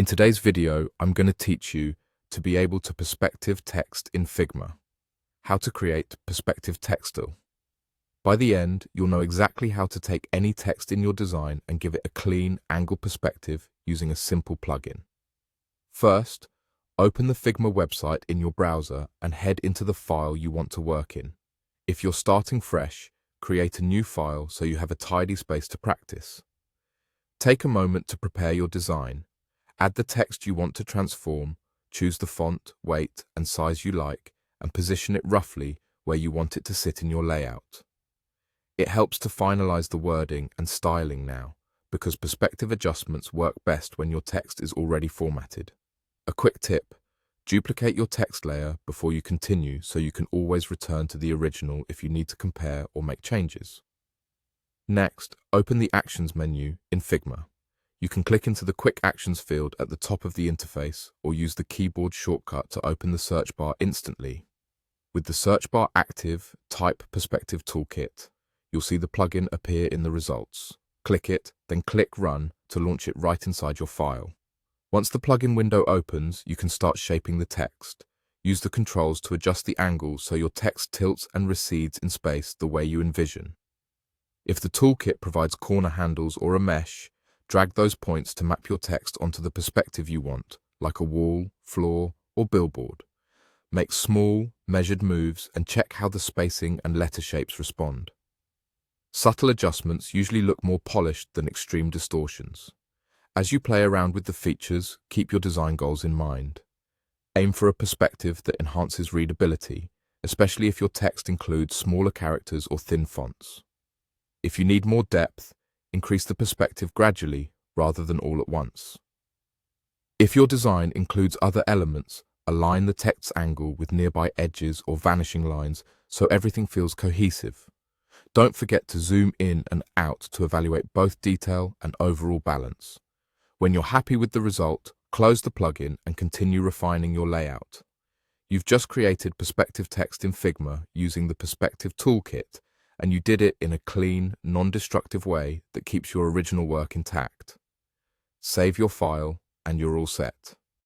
In today's video, I'm going to teach you to be able to perspective text in Figma, how to create perspective textile. By the end, you'll know exactly how to take any text in your design and give it a clean angle perspective using a simple plugin. First, open the Figma website in your browser and head into the file you want to work in. If you're starting fresh, create a new file so you have a tidy space to practice. Take a moment to prepare your design. Add the text you want to transform, choose the font, weight, and size you like, and position it roughly where you want it to sit in your layout. It helps to finalize the wording and styling now, because perspective adjustments work best when your text is already formatted. A quick tip: duplicate your text layer before you continue so you can always return to the original if you need to compare or make changes. Next, open the Actions menu in Figma. You can click into the Quick Actions field at the top of the interface or use the keyboard shortcut to open the search bar instantly. With the search bar active, type Perspective Toolkit. You'll see the plugin appear in the results. Click it, then click Run to launch it right inside your file. Once the plugin window opens, you can start shaping the text. Use the controls to adjust the angle so your text tilts and recedes in space the way you envision. If the toolkit provides corner handles or a mesh, drag those points to map your text onto the perspective you want, like a wall, floor, or billboard. Make small, measured moves and check how the spacing and letter shapes respond. Subtle adjustments usually look more polished than extreme distortions. As you play around with the features, keep your design goals in mind. Aim for a perspective that enhances readability, especially if your text includes smaller characters or thin fonts. If you need more depth, increase the perspective gradually rather than all at once. If your design includes other elements, align the text's angle with nearby edges or vanishing lines so everything feels cohesive. Don't forget to zoom in and out to evaluate both detail and overall balance. When you're happy with the result, close the plugin and continue refining your layout. You've just created perspective text in Figma using the Perspective Toolkit, and you did it in a clean, non-destructive way that keeps your original work intact. Save your file and you're all set.